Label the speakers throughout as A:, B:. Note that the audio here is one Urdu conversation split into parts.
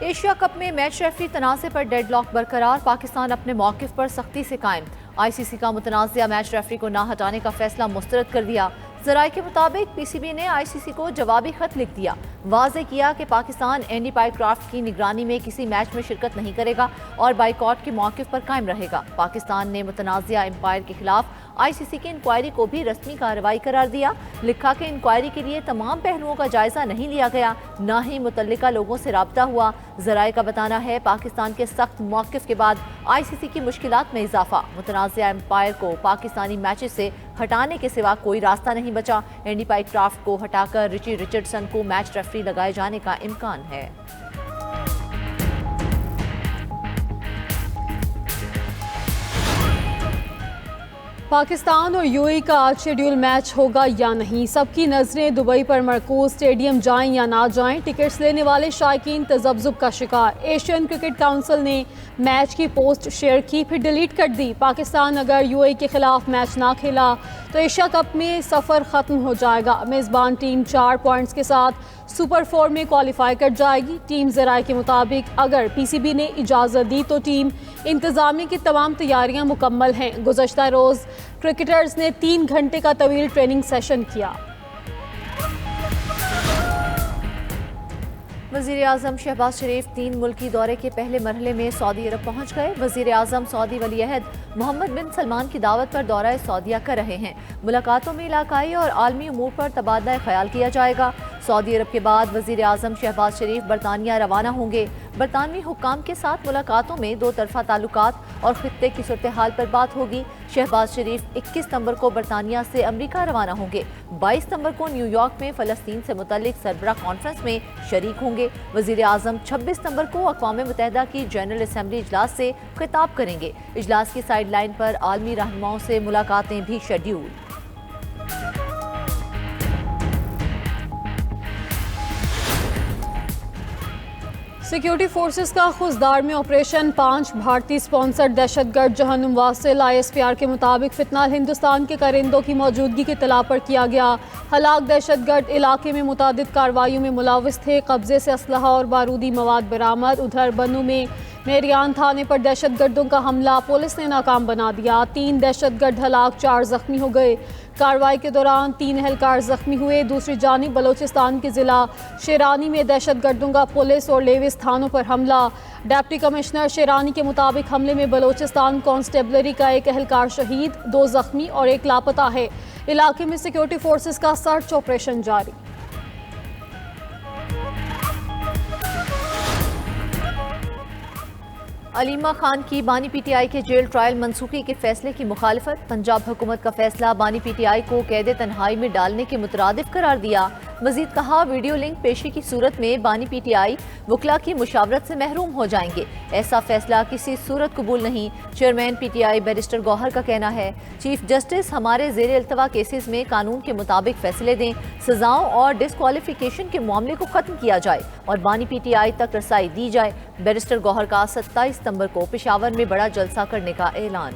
A: ایشیا کپ میں میچ ریفری تنازع پر ڈیڈ لاک برقرار، پاکستان اپنے موقف پر سختی سے قائم۔ آئی سی سی کا متنازعہ میچ ریفری کو نہ ہٹانے کا فیصلہ مسترد کر دیا۔ ذرائع کے مطابق پی سی بی نے آئی سی سی کو جوابی خط لکھ دیا، واضح کیا کہ پاکستان اینڈی پائیکرافٹ کی نگرانی میں کسی میچ میں شرکت نہیں کرے گا اور بائیکاٹ کے موقف پر قائم رہے گا۔ پاکستان نے متنازعہ امپائر کے خلاف آئی سی سی کی انکوائری کو بھی رسمی کارروائی قرار دیا۔ لکھا کہ انکوائری کے لیے تمام پہلوؤں کا جائزہ نہیں لیا گیا، نہ ہی متعلقہ لوگوں سے رابطہ ہوا۔ ذرائع کا بتانا ہے پاکستان کے سخت موقف کے بعد آئی سی سی کی مشکلات میں اضافہ۔ متنازعہ امپائر کو پاکستانی میچز سے ہٹانے کے سوا کوئی راستہ نہیں بچا۔ اینڈی پائیکرافٹ کو ہٹا کر رچی رچرڈسن کو میچ ریفری لگائے جانے کا امکان ہے۔
B: پاکستان اور یو اے کا آج شیڈیول میچ ہوگا یا نہیں، سب کی نظریں دبئی پر مرکوز۔ اسٹیڈیم جائیں یا نہ جائیں، ٹکٹس لینے والے شائقین تذبذب کا شکار۔ ایشین کرکٹ کونسل نے میچ کی پوسٹ شیئر کی پھر ڈیلیٹ کر دی۔ پاکستان اگر یو اے کے خلاف میچ نہ کھیلا تو ایشیا کپ میں سفر ختم ہو جائے گا۔ میزبان ٹیم 4 پوائنٹس کے ساتھ سپر 4 میں کوالیفائی کر جائے گی۔ ٹیم ذرائع کے مطابق اگر پی سی بی نے اجازت دی تو ٹیم انتظامیہ کی تمام تیاریاں مکمل ہیں۔ گزشتہ روز کرکٹرز نے 3 گھنٹے کا طویل ٹریننگ سیشن کیا۔
A: وزیر اعظم شہباز شریف 3 ملکی دورے کے پہلے مرحلے میں سعودی عرب پہنچ گئے۔ وزیر اعظم سعودی ولی عہد محمد بن سلمان کی دعوت پر دورہ سعودیہ کر رہے ہیں۔ ملاقاتوں میں علاقائی اور عالمی امور پر تبادلہ خیال کیا جائے گا۔ سعودی عرب کے بعد وزیر اعظم شہباز شریف برطانیہ روانہ ہوں گے۔ برطانوی حکام کے ساتھ ملاقاتوں میں 2 طرفہ تعلقات اور خطے کی صورتحال پر بات ہوگی۔ شہباز شریف 21 ستمبر کو برطانیہ سے امریکہ روانہ ہوں گے۔ 22 ستمبر کو نیو یارک میں فلسطین سے متعلق سربراہ کانفرنس میں شریک ہوں گے۔ وزیر اعظم 26 ستمبر کو اقوام متحدہ کی جنرل اسمبلی اجلاس سے خطاب کریں گے۔ اجلاس کی سائیڈ لائن پر عالمی رہنماؤں سے ملاقاتیں بھی شیڈیول۔
B: سیکیورٹی فورسز کا خوزدار میں آپریشن 5 بھارتی سپانسرڈ دہشت گرد جہنم واصل۔ آئی ایس پی آر کے مطابق فی الحال ہندوستان کے کرندوں کی موجودگی کی اطلاع پر کیا گیا۔ ہلاک دہشت گرد علاقے میں متعدد کارروائیوں میں ملوث تھے۔ قبضے سے اسلحہ اور بارودی مواد برآمد۔ ادھر بنوں میں میریان تھانے پر دہشت گردوں کا حملہ پولیس نے ناکام بنا دیا۔ 3 دہشت گرد ہلاک، 4 زخمی ہو گئے۔ کارروائی کے دوران 3 اہلکار زخمی ہوئے۔ دوسری جانب بلوچستان کے ضلع شیرانی میں دہشت گردوں کا پولیس اور لیوس تھانوں پر حملہ۔ ڈپٹی کمشنر شیرانی کے مطابق حملے میں بلوچستان کانسٹیبلری کا 1 اہلکار شہید، 2 زخمی اور 1 لاپتہ ہے۔ علاقے میں سیکیورٹی فورسز کا سرچ آپریشن جاری۔
A: علیمہ خان کی بانی پی ٹی آئی کے جیل ٹرائل منسوخی کے فیصلے کی مخالفت۔ پنجاب حکومت کا فیصلہ بانی پی ٹی آئی کو قید تنہائی میں ڈالنے کے مترادف قرار دیا۔ مزید کہا ویڈیو لنک پیشی کی صورت میں بانی پی ٹی آئی وکلاء کی مشاورت سے محروم ہو جائیں گے۔ ایسا فیصلہ کسی صورت قبول نہیں۔ Chairman P T I barrister Gohar کا کہنا ہے چیف جسٹس ہمارے زیر التوا کیسز میں قانون کے مطابق فیصلے دیں، سزاؤں اور ڈسکوالیفیکیشن کے معاملے کو ختم کیا جائے اور بانی پی ٹی آئی تک رسائی دی جائے۔ بیرسٹر گوہر کا 27 ستمبر کو پشاور میں بڑا جلسہ کرنے کا اعلان۔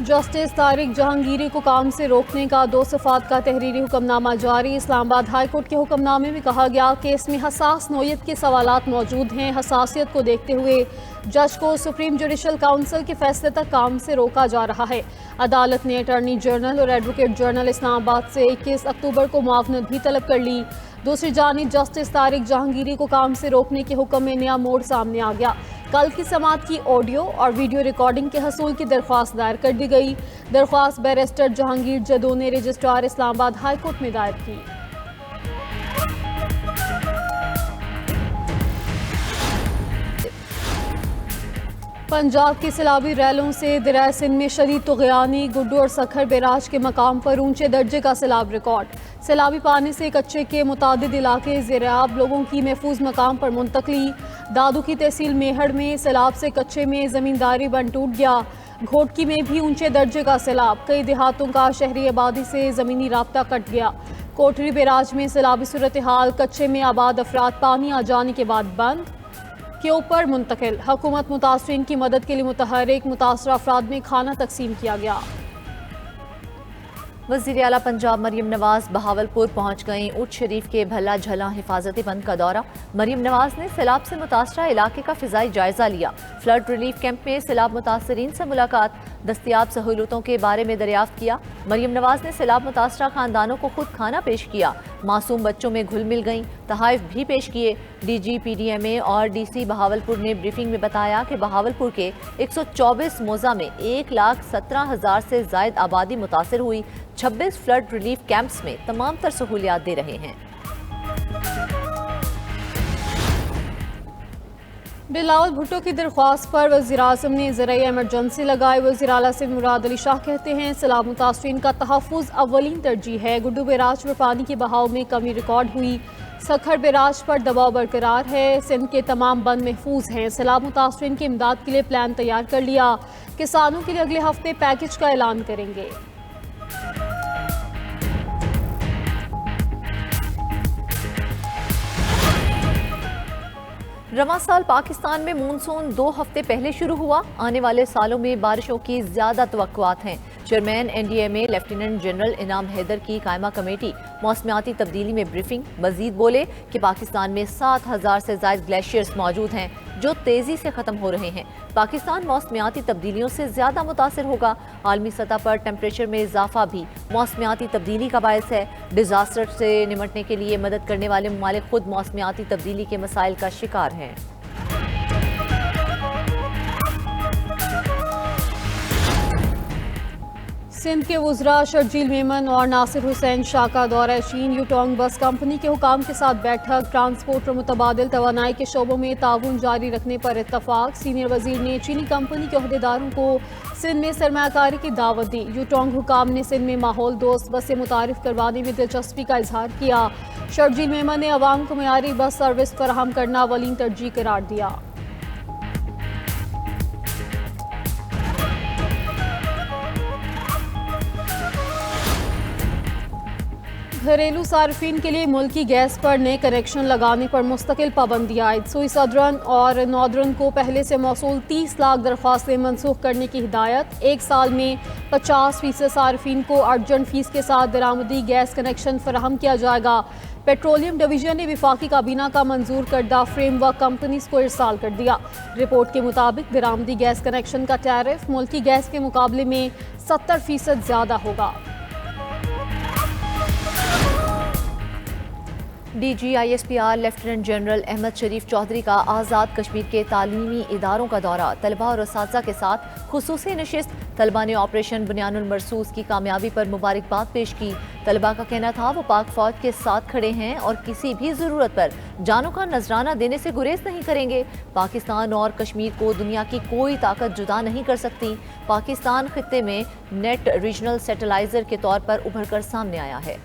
B: جسٹس طارق جہانگیری کو کام سے روکنے کا 2 صفحات کا تحریری حکم نامہ جاری۔ اسلام آباد ہائی کورٹ کے حکم نامے میں کہا گیا کہ اس میں حساس نوعیت کے سوالات موجود ہیں۔ حساسیت کو دیکھتے ہوئے جج کو سپریم جوڈیشل کونسل کے فیصلے تک کام سے روکا جا رہا ہے۔ عدالت نے اٹارنی جنرل اور ایڈوکیٹ جنرل اسلام آباد سے 21 اکتوبر کو معاونت بھی طلب کر لی۔ دوسری جانب جسٹس طارق جہانگیری کو کام سے روکنے کے حکم میں نیا موڑ سامنے آ گیا۔ کل کی سماعت کی آڈیو اور ویڈیو ریکارڈنگ کے حصول کی درخواست دائر کر دی گئی۔ درخواست بیرسٹر جہانگیر جدو نے رجسٹرار اسلام آباد ہائی کورٹ میں دائر کی۔ پنجاب کی سیلابی ریلوں سے دریا سندھ میں شدید طغیانی۔ گڈو اور سکھر بیراج کے مقام پر اونچے درجے کا سیلاب ریکارڈ۔ سیلابی پانی سے کچے کے متعدد علاقے زیرآب، لوگوں کی محفوظ مقام پر منتقلی۔ دادو کی تحصیل میہڑ میں سیلاب سے کچے میں زمینداری بند ٹوٹ گیا۔ گھوٹکی میں بھی اونچے درجے کا سیلاب، کئی دیہاتوں کا شہری آبادی سے زمینی رابطہ کٹ گیا۔ کوٹری بیراج میں سیلابی صورتحال، کچے میں آباد افراد پانی آ جانے کے بعد بند کے اوپر منتقل۔ حکومت متاثرین کی مدد کے لیے متحرک، متاثرہ افراد میں کھانا تقسیم کیا گیا۔
A: وزیر اعلیٰ پنجاب مریم نواز بہاولپور پہنچ گئیں۔ اٹھ شریف کے بھلا جھلا حفاظتی بند کا دورہ۔ مریم نواز نے سیلاب سے متاثرہ علاقے کا فضائی جائزہ لیا۔ فلڈ ریلیف کیمپ میں سیلاب متاثرین سے ملاقات، دستیاب سہولتوں کے بارے میں دریافت کیا۔ مریم نواز نے سیلاب متاثرہ خاندانوں کو خود کھانا پیش کیا، معصوم بچوں میں گھل مل گئیں، تحائف بھی پیش کیے۔ D G P D M A اور ڈی سی بہاولپور نے بریفنگ میں بتایا کہ بہاولپور کے 124 موضع میں 1,17,000 سے زائد آبادی متاثر ہوئی۔ 26 فلڈ ریلیف کیمپس میں تمام تر سہولیات دے رہے ہیں۔
B: بلاول بھٹو کی درخواست پر وزیراعظم نے ذرائع ایمرجنسی لگائے۔ وزیر اعلیٰ سے مراد علی شاہ کہتے ہیں سیلاب متاثرین کا تحفظ اولین ترجیح ہے۔ گڈو بیراج پر پانی کے بہاؤ میں کمی ریکارڈ ہوئی۔ سکھر بیراج پر دباؤ برقرار ہے۔ سندھ کے تمام بند محفوظ ہیں۔ سیلاب متاثرین کی امداد کے لیے پلان تیار کر لیا۔ کسانوں کے لیے اگلے ہفتے پیکج کا اعلان کریں گے۔
A: رواں سال پاکستان میں مونسون 2 ہفتے پہلے شروع ہوا۔ آنے والے سالوں میں بارشوں کی زیادہ توقعات ہیں۔ Chairman N D M A lieutenant general Inam Haider کی قائمہ کمیٹی موسمیاتی تبدیلی میں بریفنگ۔ مزید بولے کہ پاکستان میں 7,000 سے زائد گلیشیئرز موجود ہیں جو تیزی سے ختم ہو رہے ہیں۔ پاکستان موسمیاتی تبدیلیوں سے زیادہ متاثر ہوگا۔ عالمی سطح پر ٹیمپریچر میں اضافہ بھی موسمیاتی تبدیلی کا باعث ہے۔ ڈیزاسٹر سے نمٹنے کے لیے مدد کرنے والے ممالک خود موسمیاتی تبدیلی کے مسائل کا شکار ہیں۔
B: سندھ کے وزراء شرجیل میمن اور ناصر حسین شاہ کا دورہ چین۔ یوٹونگ بس کمپنی کے حکام کے ساتھ بیٹھک۔ ٹرانسپورٹ اور متبادل توانائی کے شعبوں میں تعاون جاری رکھنے پر اتفاق۔ سینئر وزیر نے چینی کمپنی کے عہدیداروں کو سندھ میں سرمایہ کاری کی دعوت دی۔ یوٹونگ حکام نے سندھ میں ماحول دوست بسیں متعارف کروانے میں دلچسپی کا اظہار کیا۔ شرجیل میمن نے عوام کو معیاری بس سروس فراہم کرنا اولین ترجیح قرار دیا۔ گھریلو صارفین کے لیے ملکی گیس پر نئے کنیکشن لگانے پر مستقل پابندی عائد۔ سوئی سدرن اور ناردرن کو پہلے سے موصول 30 لاکھ درخواستیں منسوخ کرنے کی ہدایت۔ 1 سال میں 50% صارفین کو ارجنٹ فیس کے ساتھ درآمدی گیس کنیکشن فراہم کیا جائے گا۔ پیٹرولیم ڈویژن نے وفاقی کابینہ کا منظور کردہ فریم ورک کمپنیز کو ارسال کر دیا۔ رپورٹ کے مطابق درآمدی گیس کنیکشن کا ٹیرف ملکی گیس کے مقابلے میں 70% زیادہ ہوگا۔
A: D G I S P R lieutenant general Ahmed Sharif Chaudhry کا آزاد کشمیر کے تعلیمی اداروں کا دورہ۔ طلبہ اور اساتذہ کے ساتھ خصوصی نشست۔ طلبہ نے آپریشن بنیان المرصوص کی کامیابی پر مبارکباد پیش کی۔ طلبہ کا کہنا تھا وہ پاک فوج کے ساتھ کھڑے ہیں اور کسی بھی ضرورت پر جانوں کا نذرانہ دینے سے گریز نہیں کریں گے۔ پاکستان اور کشمیر کو دنیا کی کوئی طاقت جدا نہیں کر سکتی۔ پاکستان خطے میں نیٹ ریجنل سیٹلائزر کے طور پر ابھر کر سامنے آیا ہے۔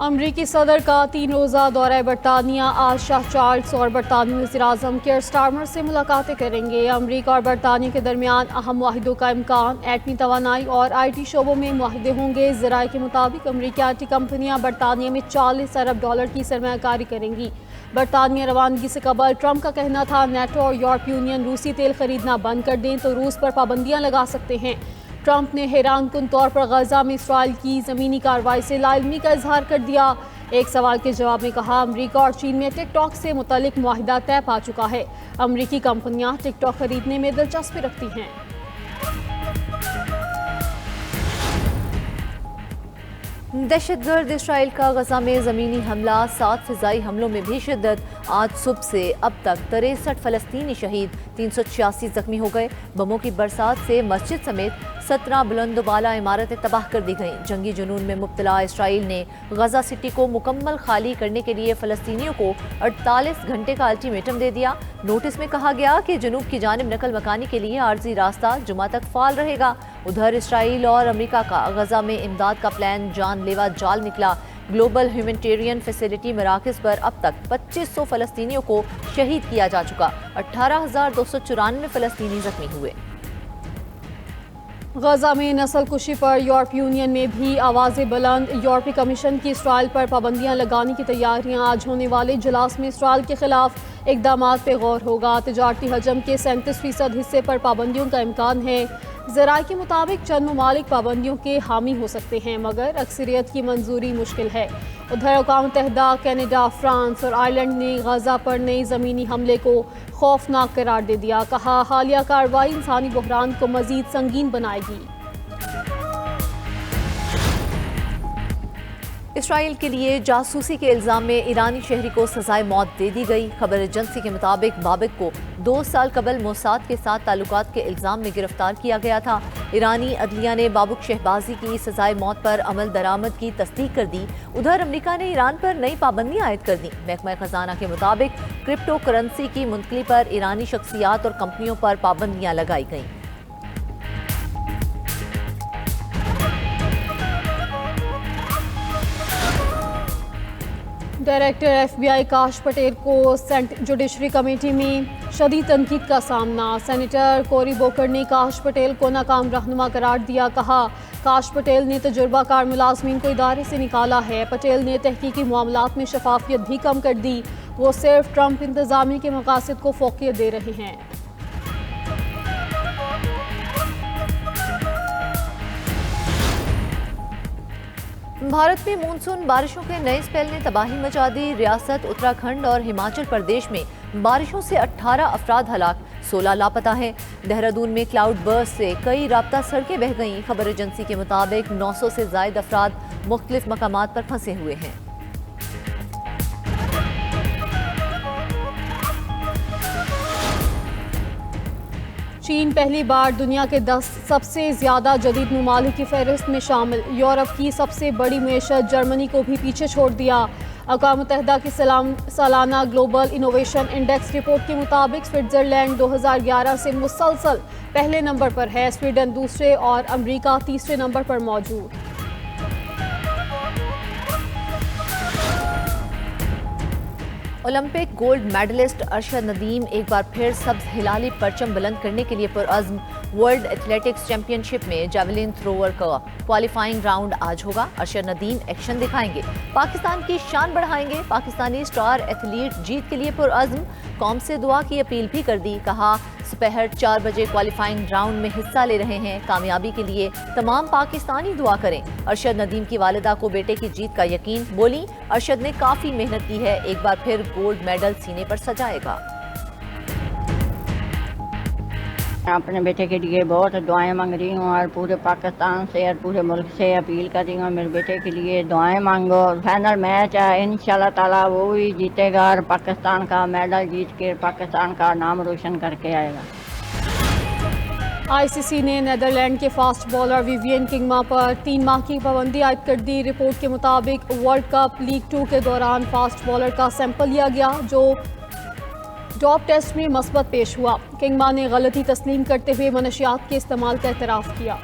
B: امریکی صدر کا 3 روزہ دورہ برطانیہ۔ آج شاہ چارلس اور برطانوی وزیراعظم کیئر سٹارمر سے ملاقاتیں کریں گے۔ امریکہ اور برطانیہ کے درمیان اہم معاہدوں کا امکان۔ ایٹمی توانائی اور آئی ٹی شعبوں میں معاہدے ہوں گے۔ ذرائع کے مطابق امریکی آئی ٹی کمپنیاں برطانیہ میں $40 ارب کی سرمایہ کاری کریں گی۔ برطانیہ روانگی سے قبل ٹرمپ کا کہنا تھا نیٹو اور یورپی یونین روسی تیل خریدنا بند کر دیں تو روس پر پابندیاں لگا سکتے ہیں۔ ٹرمپ نے حیران کن طور پر غزہ میں اسرائیل کی زمینی کارروائی سے لا علمی کا اظہار کر دیا۔ ایک سوال کے جواب میں کہا امریکہ اور چین میں ٹک ٹاک سے متعلق معاہدہ طے پا چکا ہے۔ امریکی کمپنیاں ٹک ٹاک خریدنے میں دلچسپی رکھتی ہیں۔
A: دہشت گرد اسرائیل کا غزہ میں زمینی حملہ، 7 فضائی حملوں میں بھی شدت۔ آج صبح سے اب تک 63 فلسطینی شہید، 386 زخمی ہو گئے۔ بموں کی برسات سے مسجد سمیت 17 بلند و بالا عمارتیں تباہ کر دی گئیں۔ جنگی جنون میں مبتلا اسرائیل نے غزہ سٹی کو مکمل خالی کرنے کے لیے فلسطینیوں کو 48 گھنٹے کا الٹیمیٹم دے دیا۔ نوٹس میں کہا گیا کہ جنوب کی جانب نقل مکانی کے لیے عارضی راستہ جمعہ تک فعال رہے گا۔ ادھر اسرائیل اور امریکہ کا غزہ میں امداد کا پلان جان لیوا جال نکلا۔ گلوبل ہیومینٹیرین فیسلٹی مراکز پر اب تک 2500 فلسطینیوں کو شہید کیا جا چکا۔ 18,294 فلسطینی زخمی ہوئے۔
B: غزہ میں نسل کشی پر یورپی یونین میں بھی آوازیں بلند۔ یورپی کمیشن کی اسرائیل پر پابندیاں لگانے کی تیاریاں۔ آج ہونے والے اجلاس میں اسرائیل کے خلاف اقدامات پہ غور ہوگا۔ تجارتی حجم کے 37% حصے پر پابندیوں کا امکان ہے۔ ذرائع کے مطابق چند ممالک پابندیوں کے حامی ہو سکتے ہیں مگر اکثریت کی منظوری مشکل ہے۔ ادھر اقوام متحدہ، کینیڈا، فرانس اور آئرلینڈ نے غزہ پر نئی زمینی حملے کو خوفناک قرار دے دیا۔ کہا حالیہ کارروائی انسانی بحران کو مزید سنگین بنائے گی۔
A: اسرائیل کے لیے جاسوسی کے الزام میں ایرانی شہری کو سزائے موت دے دی گئی۔ خبر ایجنسی کے مطابق بابک کو 2 سال قبل موساد کے ساتھ تعلقات کے الزام میں گرفتار کیا گیا تھا۔ ایرانی عدلیہ نے بابک شہبازی کی سزائے موت پر عمل درآمد کی تصدیق کر دی۔ ادھر امریکہ نے ایران پر نئی پابندیاں عائد کر دیں۔ محکمہ خزانہ کے مطابق کرپٹو کرنسی کی منتقلی پر ایرانی شخصیات اور کمپنیوں پر پابندیاں لگائی گئیں۔
B: ڈائریکٹر ایف بی آئی کاش پٹیل کو سینٹ جوڈیشری کمیٹی میں شدید تنقید کا سامنا۔ سینیٹر کوری بوکر نے کاش پٹیل کو ناکام رہنما قرار دیا۔ کہا کاش پٹیل نے تجربہ کار ملازمین کو ادارے سے نکالا ہے۔ پٹیل نے تحقیقی معاملات میں شفافیت بھی کم کر دی۔ وہ صرف ٹرمپ انتظامیہ کے مقاصد کو فوقیت دے رہے ہیں۔
A: بھارت میں مونسون بارشوں کے نئے اسپیل نے تباہی مچا دی۔ ریاست اتراکھنڈ اور ہماچل پردیش میں بارشوں سے 18 افراد ہلاک، 16 لاپتہ ہیں۔ دہرادون میں کلاؤڈ برسٹ سے کئی رابطہ سڑکیں بہہ گئیں۔ خبر ایجنسی کے مطابق 900 سے زائد افراد مختلف مقامات پر پھنسے ہوئے ہیں۔
B: چین پہلی بار دنیا کے 10 سب سے زیادہ جدید ممالک کی فہرست میں شامل۔ یورپ کی سب سے بڑی معیشت جرمنی کو بھی پیچھے چھوڑ دیا۔ اقوام متحدہ کی سالانہ گلوبل انوویشن انڈیکس رپورٹ کے مطابق سوئٹزرلینڈ 2011 سے مسلسل پہلے نمبر پر ہے، سویڈن دوسرے اور امریکہ تیسرے نمبر پر موجود۔
A: Olympic gold medallist Arshad Nadeem ایک بار پھر سبز ہلالی پرچم بلند کرنے کے لیے پرعزم۔ ورلڈ ایتھلیٹکس چیمپئن شپ میں جیولن تھروور کا کوالیفائنگ راؤنڈ آج ہوگا۔ ارشد ندیم ایکشن دکھائیں گے، پاکستان کی شان بڑھائیں گے۔ پاکستانی سٹار ایتھلیٹ جیت کے لیے پرعزم، قوم سے دعا کی اپیل بھی کر دی۔ کہا دوپہر 4 بجے کوالیفائنگ راؤنڈ میں حصہ لے رہے ہیں، کامیابی کے لیے تمام پاکستانی دعا کریں۔ ارشد ندیم کی والدہ کو بیٹے کی جیت کا یقین، بولی ارشد نے کافی محنت کی ہے، ایک بار پھر گولڈ میڈل سینے پر سجائے گا۔
C: اپنے بیٹے کے لیے بہت دعائیں مانگ رہی ہوں اور پورے پاکستان سے اور پورے ملک سے اپیل کر رہی ہوں میرے بیٹے کے لیے دعائیں مانگو۔ فائنل میچ ہے، انشاءاللہ تعالیٰ وہ بھی جیتے گا اور پاکستان کا میڈل جیت کے پاکستان کا نام روشن کر کے آئے گا۔
B: آئی سی سی نے نیدرلینڈ کے فاسٹ بالر ویوین کنگما پر 3 ماہ کی پابندی عائد کر دی۔ رپورٹ کے مطابق ورلڈ کپ لیگ 2 کے دوران فاسٹ بالر کا سیمپل لیا گیا جو ڈوپ ٹیسٹ میں مثبت پیش ہوا۔ کنگما نے غلطی تسلیم کرتے ہوئے منشیات کے استعمال کا اعتراف کیا۔